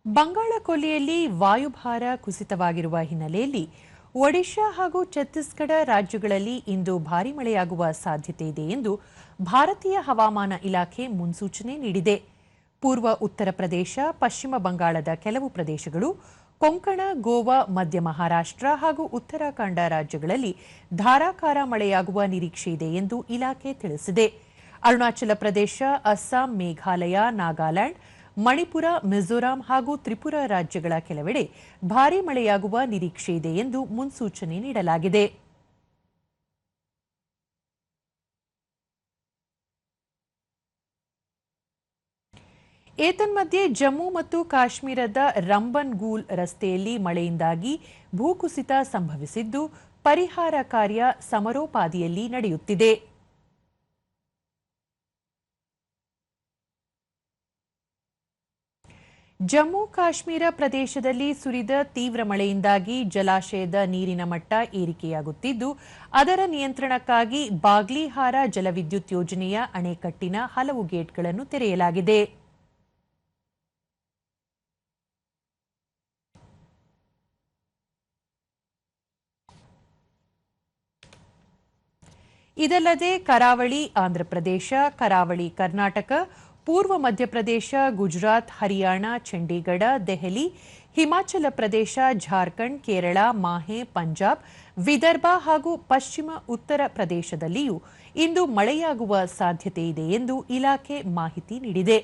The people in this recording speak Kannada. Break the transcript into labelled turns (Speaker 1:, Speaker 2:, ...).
Speaker 1: ಬಂಗಾಳ ಕೊಲ್ಲಿಯಲ್ಲಿ ವಾಯುಭಾರ ಕುಸಿತವಾಗಿರುವ ಹಿನ್ನೆಲೆಯಲ್ಲಿ ಒಡಿಶಾ ಹಾಗೂ ಛತ್ತೀಸ್ಗಢ ರಾಜ್ಯಗಳಲ್ಲಿ ಇಂದು ಭಾರೀ ಮಳೆಯಾಗುವ ಸಾಧ್ಯತೆ ಇದೆ ಎಂದು ಭಾರತೀಯ ಹವಾಮಾನ ಇಲಾಖೆ ಮುನ್ಸೂಚನೆ ನೀಡಿದೆ. ಪೂರ್ವ ಉತ್ತರ ಪ್ರದೇಶ, ಪಶ್ಚಿಮ ಬಂಗಾಳದ ಕೆಲವು ಪ್ರದೇಶಗಳು, ಕೊಂಕಣ, ಗೋವಾ, ಮಧ್ಯ ಮಹಾರಾಷ್ಟ್ರ ಹಾಗೂ ಉತ್ತರಾಖಂಡ ರಾಜ್ಯಗಳಲ್ಲಿ ಧಾರಾಕಾರ ಮಳೆಯಾಗುವ ನಿರೀಕ್ಷೆ ಇದೆ ಎಂದು ಇಲಾಖೆ ತಿಳಿಸಿದೆ. ಅರುಣಾಚಲ ಪ್ರದೇಶ, ಅಸ್ಸಾಂ, ಮೇಘಾಲಯ, ನಾಗಾಲ್ಯಾಂಡ್, ಮಣಿಪುರ, ಮಿಜೋರಾಂ ಹಾಗೂ ತ್ರಿಪುರಾ ರಾಜ್ಯಗಳ ಕೆಲವೆಡೆ ಭಾರೀ ಮಳೆಯಾಗುವ ನಿರೀಕ್ಷೆ ಇದೆ ಎಂದು ಮುನ್ಸೂಚನೆ ನೀಡಲಾಗಿದೆ. ಏತನ್ಮಧ್ಯೆ ಜಮ್ಮು ಮತ್ತು ಕಾಶ್ಮೀರದ ರಂಬನ್ಗೂಲ್ ರಸ್ತೆಯಲ್ಲಿ ಮಳೆಯಿಂದಾಗಿ ಭೂಕುಸಿತ ಸಂಭವಿಸಿದ್ದು, ಪರಿಹಾರ ಕಾರ್ಯ ಸಮರೋಪಾದಿಯಲ್ಲಿ ನಡೆಯುತ್ತಿದೆ. ಜಮ್ಮು ಕಾಶ್ಮೀರ ಪ್ರದೇಶದಲ್ಲಿ ಸುರಿದ ತೀವ್ರ ಮಳೆಯಿಂದಾಗಿ ಜಲಾಶಯದ ನೀರಿನ ಮಟ್ಟ ಏರಿಕೆಯಾಗುತ್ತಿದ್ದು, ಅದರ ನಿಯಂತ್ರಣಕ್ಕಾಗಿ ಬಾಗ್ಲಿಹಾರ ಜಲವಿದ್ಯುತ್ ಯೋಜನೆಯ ಅಣೆಕಟ್ಟಿನ ಹಲವು ಗೇಟ್ಗಳನ್ನು ತೆರೆಯಲಾಗಿದೆ. ಇದಲ್ಲದೆ ಕರಾವಳಿ ಆಂಧ್ರಪ್ರದೇಶ, ಕರಾವಳಿ ಕರ್ನಾಟಕ, ಪೂರ್ವ ಮಧ್ಯಪ್ರದೇಶ, ಗುಜರಾತ್, ಹರಿಯಾಣ, ಚಂಡೀಗಢ, ದೆಹಲಿ, ಹಿಮಾಚಲ ಪ್ರದೇಶ, ಜಾರ್ಖಂಡ್, ಕೇರಳ, ಮಾಹೆ, ಪಂಜಾಬ್, ವಿದರ್ಭ ಹಾಗೂ ಪಶ್ಚಿಮ ಉತ್ತರ ಪ್ರದೇಶದಲ್ಲಿಯೂ ಇಂದು ಮಳೆಯಾಗುವ ಸಾಧ್ಯತೆ ಇದೆ ಎಂದು ಇಲಾಖೆ ಮಾಹಿತಿ ನೀಡಿದೆ.